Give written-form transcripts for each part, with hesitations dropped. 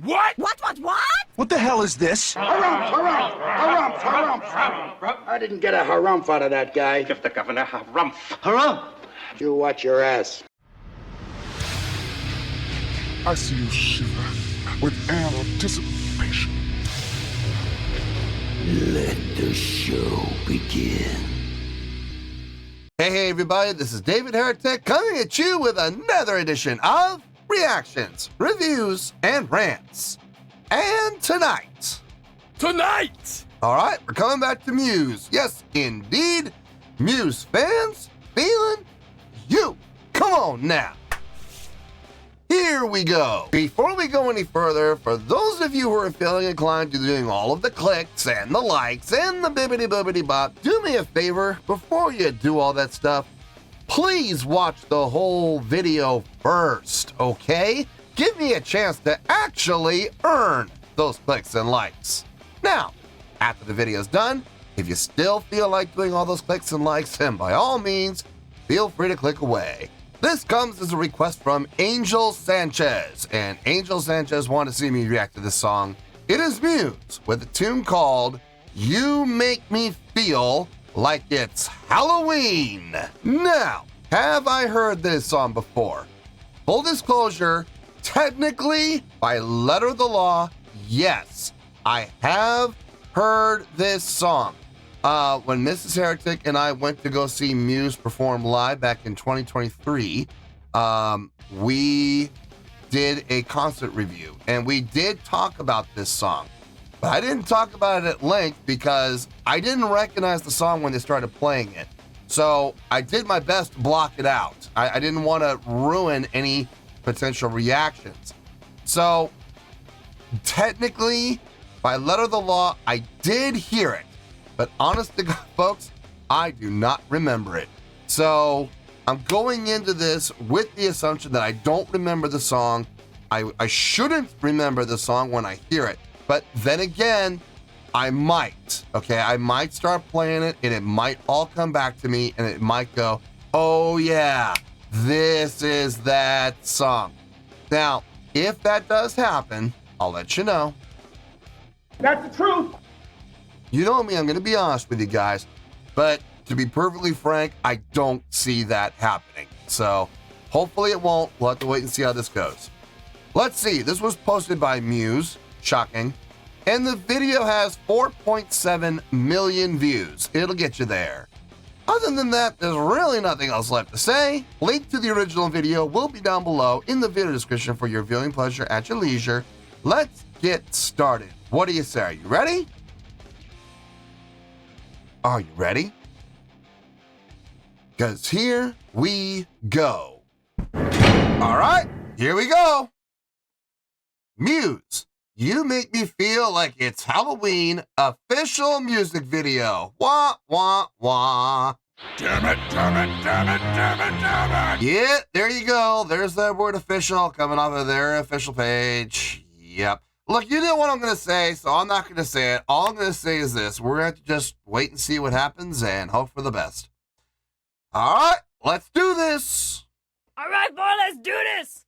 What? What? What the hell is this? Harumph. I didn't get a harumph out of that guy. Give the governor harumph. Harumph! You watch your ass. I see you shiver with anticipation. Let the show begin. Hey everybody, this is David Heretic coming at you with another edition of Reactions, Reviews, and Rants. And tonight, all right, we're coming back to Muse. Yes, indeed, Muse Fans Feeling You. Come on now. Here we go. Before we go any further, for those of you who are feeling inclined to doing all of the clicks and the likes and the bibbity bop, do me a favor, before you do all that stuff, please watch the whole video first, okay? Give me a chance to actually earn those clicks and likes. Now, after the video's done, if you still feel like doing all those clicks and likes, then by all means, feel free to click away. This comes as a request from Angel Sanchez, and Angel Sanchez wanted to see me react to this song. It is Muse with a tune called You Make Me Feel Like It's Halloween. Now, have I heard this song before? Full disclosure, technically, by letter of the law, yes, I have heard this song. When Mrs. Heretic and I went to go see Muse perform live back in 2023, we did a concert review, and we did talk about this song. But I didn't talk about it at length because I didn't recognize the song when they started playing it. So I did my best to block it out. I didn't want to ruin any potential reactions. So technically, by letter of the law, I did hear it. But honest to God, folks, I do not remember it. So I'm going into this with the assumption that I don't remember the song. I shouldn't remember the song when I hear it. But then again, I might, okay? I might start playing it and it might all come back to me and it might go, oh yeah, this is that song. Now, if that does happen, I'll let you know. That's the truth. You know me, I'm going to be honest with you guys, but to be perfectly frank, I don't see that happening. So hopefully it won't. We'll have to wait and see how this goes. Let's see. This was posted by Muse. Shocking. And the video has 4.7 million views. It'll get you there. Other than that, there's really nothing else left to say. Link to the original video will be down below in the video description for your viewing pleasure at your leisure. Let's get started. What do you say? Are you ready? Are you ready? Because here we go. All right, here we go. Muse, You Make Me Feel Like It's Halloween official music video. Wah, wah, wah. Damn it. Yeah, there you go. There's that word official coming off of their official page. Yep. Look, you know what I'm going to say, so I'm not going to say it. All I'm going to say is this. We're going to have to just wait and see what happens and hope for the best. All right, let's do this. All right, boy, let's do this.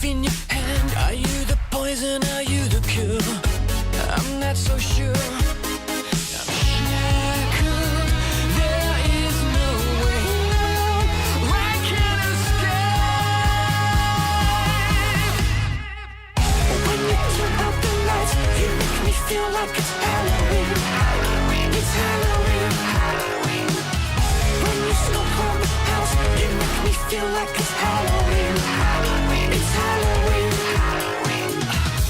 In your hand, are you the poison, are you the cure? I'm not so sure. I'm shackled, there is no way out. I can't escape. When you turn off the lights, you make me feel like it's Halloween. It's Halloween. When you smoke on the house, you make me feel like it's Halloween. It's Halloween.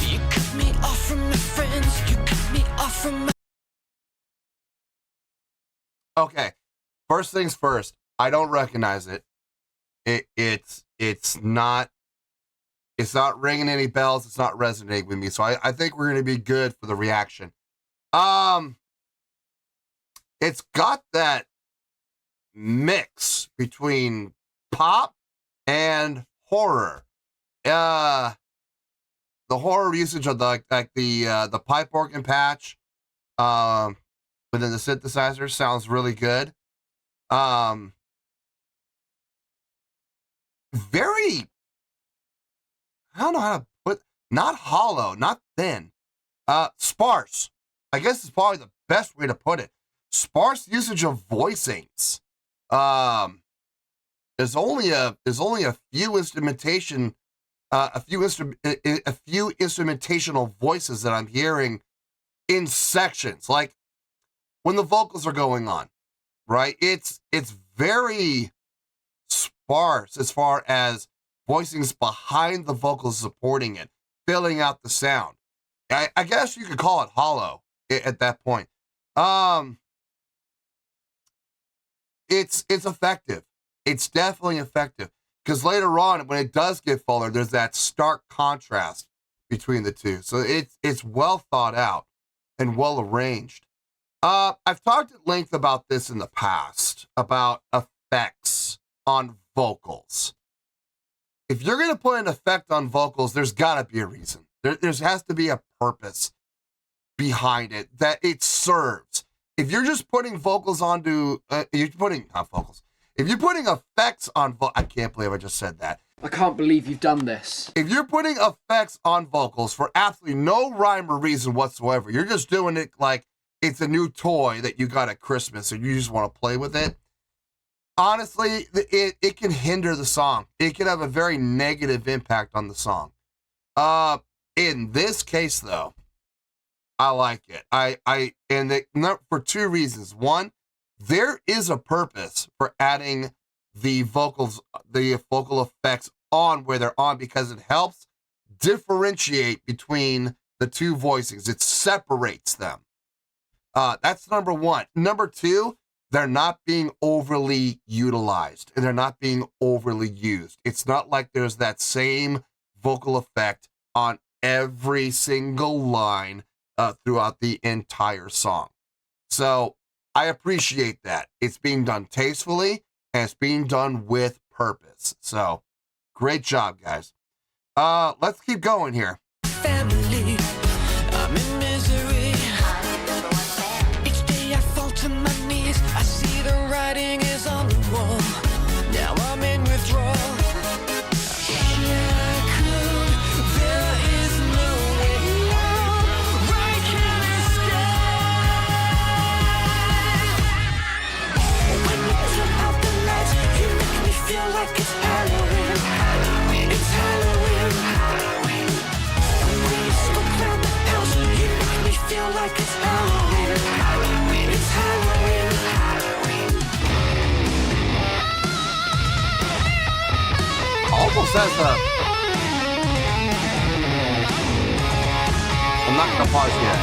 You cut me off from my friends. You cut me off from my... Okay, first things first. I don't recognize it. It's not It's not ringing any bells. It's not resonating with me. So I think we're going to be good for the reaction. It's got that mix between pop and horror. The horror usage of the pipe organ patch within the synthesizer sounds really good. Very, I don't know how to put, not hollow, not thin, sparse. I guess is probably the best way to put it. Sparse usage of voicings. There's only a few instrumentation, a few instrumentational voices that I'm hearing in sections, like when the vocals are going on, right? It's very sparse as far as voicings behind the vocals supporting it, filling out the sound. I guess you could call it hollow at that point. It's effective. It's definitely effective because later on, when it does get fuller, there's that stark contrast between the two. So it's well thought out and well arranged. I've talked at length about this in the past, about effects on vocals. If you're going to put an effect on vocals, there's got to be a reason. There has to be a purpose behind it that it serves. If you're just putting vocals onto, not vocals. If you're putting effects on I can't believe I just said that. I can't believe you've done this. If you're putting effects on vocals for absolutely no rhyme or reason whatsoever, you're just doing it like it's a new toy that you got at Christmas and you just want to play with it. Honestly, it can hinder the song. It can have a very negative impact on the song. In this case, though, I like it. For two reasons. One, there is a purpose for adding the vocal effects on where they're on because it helps differentiate between the two voicings. It separates them. That's number one. Number two, they're not being overly utilized and they're not being overly used. It's not like there's that same vocal effect on every single line throughout the entire song. So I appreciate that. It's being done tastefully and it's being done with purpose. So great job, guys. Let's keep going here. Family, I'm in misery. Each day I fall to my knees. I see the writing is on the wall. Now I'm in withdrawal. There is no way out. I can't escape. When you turn out the lights, you make me feel like it's Halloween. It's Halloween. When you smoke around the house, you make me feel like it's Halloween. It's Halloween. Almost has I'm not gonna pause yet.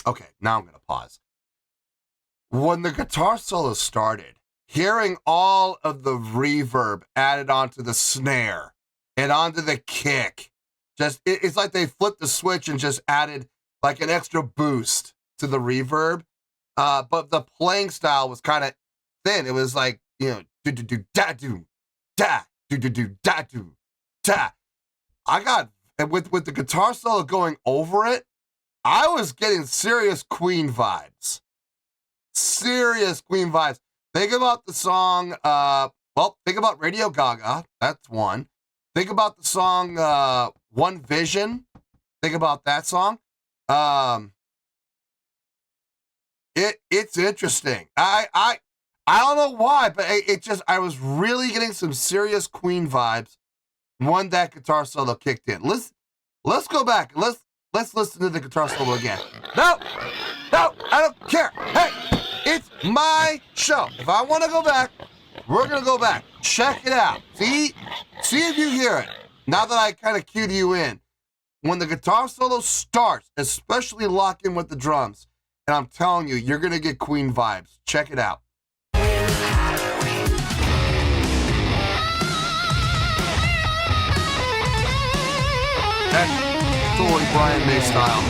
Okay, now I'm gonna pause. When the guitar solo started, hearing all of the reverb added onto the snare and onto the kick, it's like they flipped the switch and just added like an extra boost to the reverb. But the playing style was kind of thin. It was like, do do do da do da do do do da do da. I got with the guitar solo going over it, I was getting serious Queen vibes. Serious Queen vibes. Think about the song, think about Radio Gaga. That's one. Think about the song One Vision. Think about that song. It's interesting. I don't know why, but I was really getting some serious Queen vibes when that guitar solo kicked in. Let's go back. Let's listen to the guitar solo again. No, I don't care. Hey, it's my show. If I want to go back, we're gonna go back. Check it out. See if you hear it. Now that I kind of cued you in. When the guitar solo starts, especially lock in with the drums, and I'm telling you, you're gonna get Queen vibes. Check it out. That's totally Brian May style.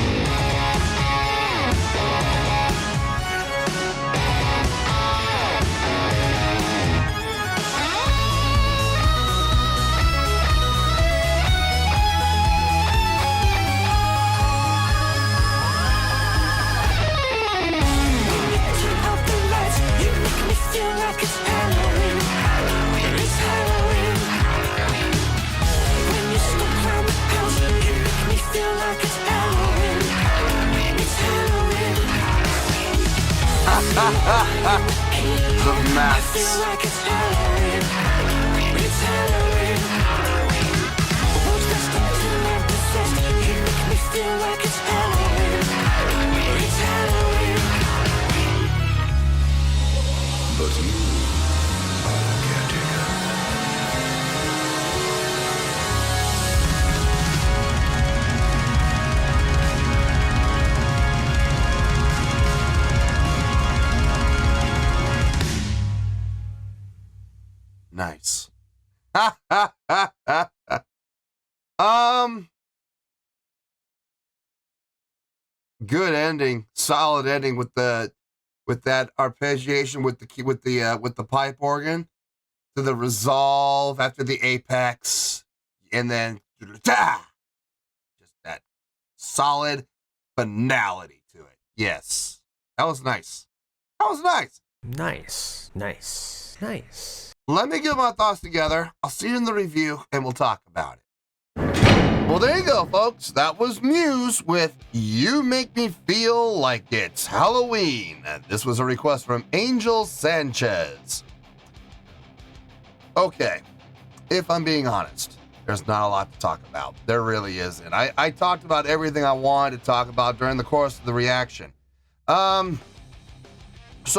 The maths. But you are the caretaker. Nice. Good ending, solid ending with that arpeggiation with the pipe organ to the resolve after the apex, and then just that solid finality to it. Yes, that was nice. Nice. Let me get my thoughts together. I'll see you in the review, and we'll talk about it. Well, there you go, folks. That was Muse with You Make Me Feel Like It's Halloween. And this was a request from Angel Sanchez. Okay, if I'm being honest, there's not a lot to talk about. There really isn't. I talked about everything I wanted to talk about during the course of the reaction. So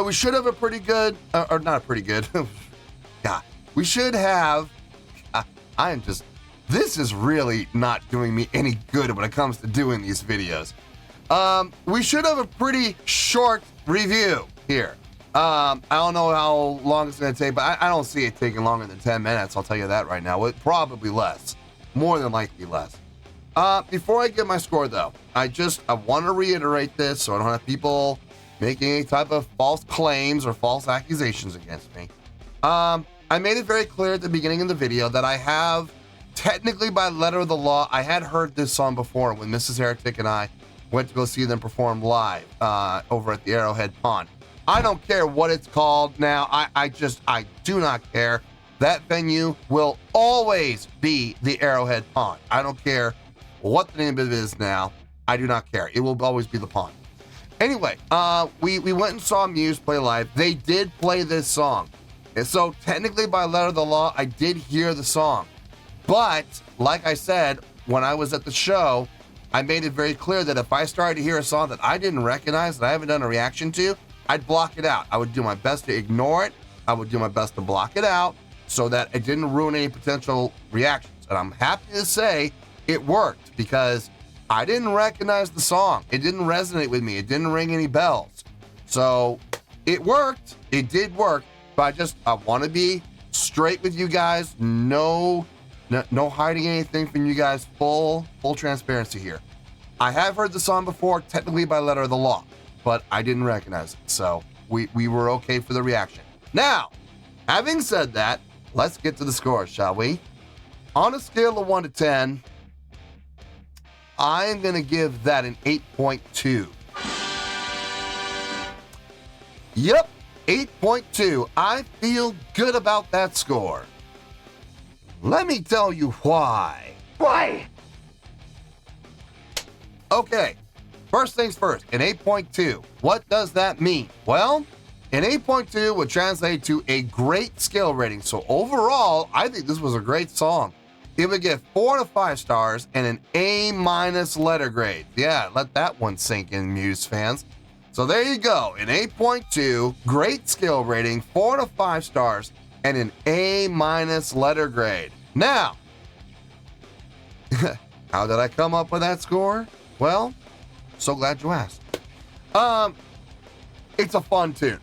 we should have a pretty good, or not a pretty good, God, we should have, this is really not doing me any good when it comes to doing these videos. We should have a pretty short review here. I don't know how long it's going to take, but I don't see it taking longer than 10 minutes. I'll tell you that right now. Probably less. More than likely less. Before I get my score, though, I want to reiterate this so I don't have people making any type of false claims or false accusations against me. I made it very clear at the beginning of the video that I have, technically by letter of the law, I had heard this song before when Mrs. Heretic and I went to go see them perform live over at the Arrowhead Pond. I don't care what it's called now. I do not care. That venue will always be the Arrowhead Pond. I don't care what the name of it is now. I do not care. It will always be the pond. Anyway, we went and saw Muse play live. They did play this song. And so technically by letter of the law, I did hear the song. But like I said, when I was at the show, I made it very clear that if I started to hear a song that I didn't recognize, that I haven't done a reaction to, I'd block it out. I would do my best to ignore it. I would do my best to block it out so that it didn't ruin any potential reactions. And I'm happy to say it worked because I didn't recognize the song. It didn't resonate with me. It didn't ring any bells. So it worked. It did work. But I want to be straight with you guys. No hiding anything from you guys. Full transparency here. I have heard the song before, technically by letter of the law, but I didn't recognize it. So we were okay for the reaction. Now, having said that, let's get to the score, shall we? On a scale of 1 to 10, I'm going to give that an 8.2. Yep, 8.2. I feel good about that score. Let me tell you why. Why? Okay, first things first, an 8.2. What does that mean? Well, an 8.2 would translate to a great skill rating. So overall, I think this was a great song. It would get 4 to 5 stars and an A- letter grade. Yeah, let that one sink in, Muse fans. So there you go, an 8.2, great skill rating, 4 to 5 stars, and an A- letter grade. Now, how did I come up with that score? Well, so glad you asked. It's a fun tune.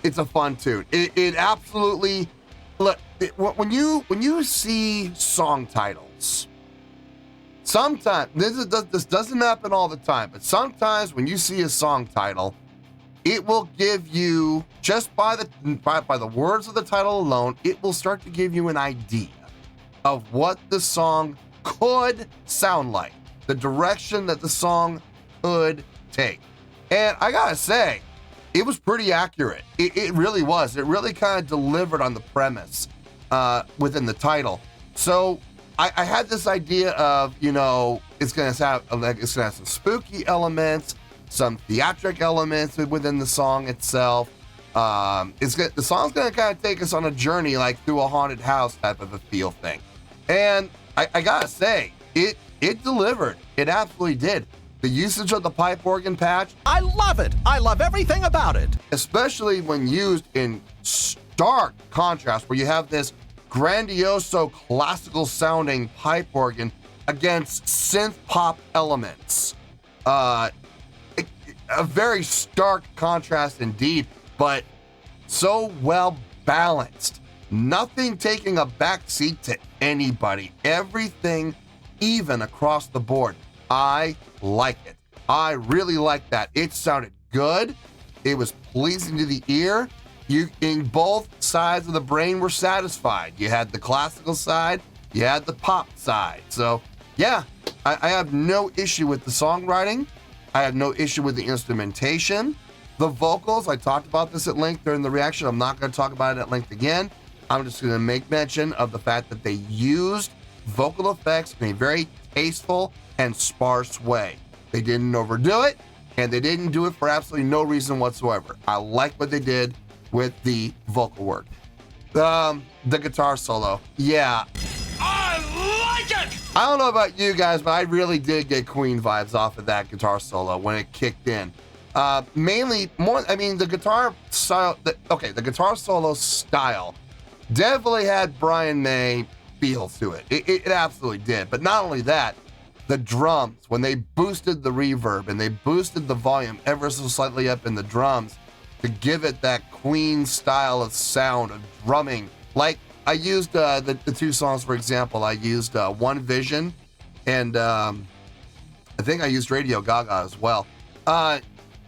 It's a fun tune. It absolutely, look, when you see song titles, sometimes, this doesn't happen all the time, but sometimes when you see a song title, it will give you, just by the words of the title alone, it will start to give you an idea of what the song could sound like, the direction that the song could take. And I gotta say, it was pretty accurate. It really was. It really kind of delivered on the premise within the title. So I had this idea of, it's gonna have some spooky elements, some theatric elements within the song itself. The song's gonna kind of take us on a journey, like through a haunted house type of a feel thing. And I gotta say, it delivered. It absolutely did. The usage of the pipe organ patch, I love it. I love everything about it. especially when used in stark contrast, where you have this grandioso classical sounding pipe organ against synth pop elements. A very stark contrast indeed, but so well balanced. Nothing taking a back seat to anybody. Everything even across the board. I like it. I really like that. It sounded good. It was pleasing to the ear. You, in both sides of the brain, were satisfied. You had the classical side, you had the pop side. So yeah, I have no issue with the songwriting. I have no issue with the instrumentation. The vocals, I talked about this at length during the reaction. I'm not going to talk about it at length again. I'm just going to make mention of the fact that they used vocal effects in a very tasteful and sparse way. They didn't overdo it, and they didn't do it for absolutely no reason whatsoever. I like what they did with the vocal work. The guitar solo, yeah. I like it! I don't know about you guys, but I really did get Queen vibes off of that guitar solo when it kicked in. Mainly, the guitar style, the guitar solo style definitely had Brian May feel to it. It absolutely did. But not only that, the drums, when they boosted the reverb and they boosted the volume ever so slightly up in the drums to give it that Queen style of sound of drumming. Like I used the two songs, for example, I used One Vision and I think I used Radio Gaga as well.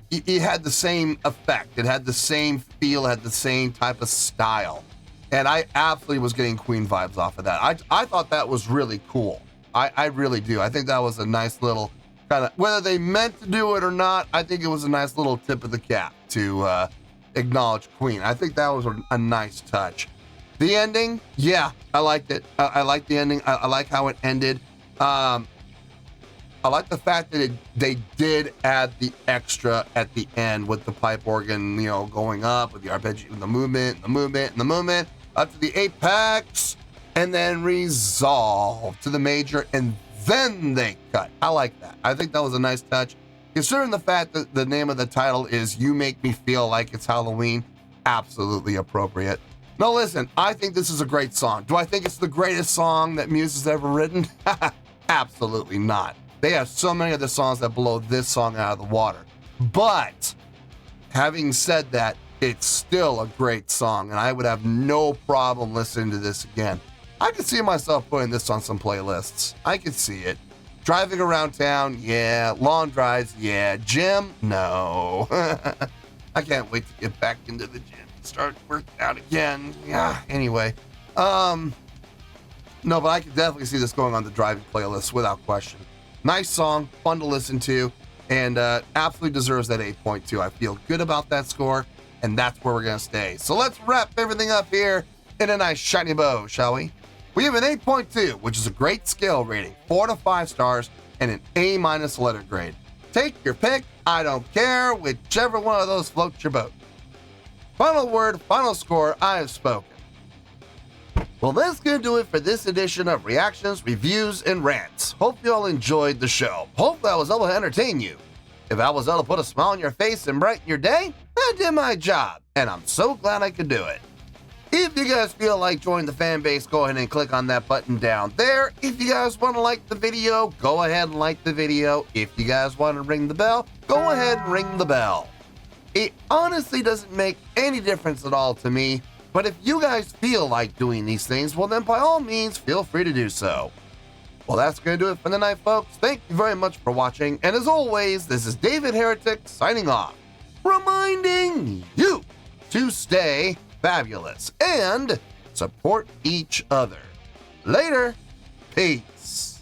It had the same effect. It had the same feel, it had the same type of style. And I absolutely was getting Queen vibes off of that. I thought that was really cool. I really do. I think that was a nice little kind of, whether they meant to do it or not, I think it was a nice little tip of the cap to acknowledge Queen. I think that was a nice touch. The ending, yeah, I liked it. I liked the ending. I like how it ended. I like the fact that they did add the extra at the end with the pipe organ, going up with the arpeggio, the movement, up to the apex, and then resolve to the major, and then they cut. I like that. I think that was a nice touch. Considering the fact that the name of the title is You Make Me Feel Like It's Halloween, absolutely appropriate. Now listen, I think this is a great song. Do I think it's the greatest song that Muse has ever written? Absolutely not. They have so many other songs that blow this song out of the water. But having said that, it's still a great song, and I would have no problem listening to this again. I could see myself putting this on some playlists. I could see it. Driving around town, yeah. Long drives, yeah. Gym, no. I can't wait to get back into the gym and start working out again. Yeah, anyway. No, but I could definitely see this going on the driving playlist without question. Nice song, fun to listen to, and absolutely deserves that 8.2. I feel good about that score, and that's where we're going to stay. So let's wrap everything up here in a nice shiny bow, shall we? We have an 8.2, which is a great scale rating, 4 to 5 stars, and an A- letter grade. Take your pick, I don't care, whichever one of those floats your boat. Final word, final score, I have spoken. Well, that's going to do it for this edition of Reactions, Reviews, and Rants. Hope you all enjoyed the show. Hope I was able to entertain you. If I was able to put a smile on your face and brighten your day, I did my job, and I'm so glad I could do it. If you guys feel like joining the fan base, go ahead and click on that button down there. If you guys want to like the video, go ahead and like the video. If you guys want to ring the bell, go ahead and ring the bell. It honestly doesn't make any difference at all to me, but if you guys feel like doing these things, well then by all means, feel free to do so. Well, that's going to do it for the night, folks. Thank you very much for watching, and as always, this is David Heretic signing off, reminding you to stay fabulous and support each other. Later. Peace.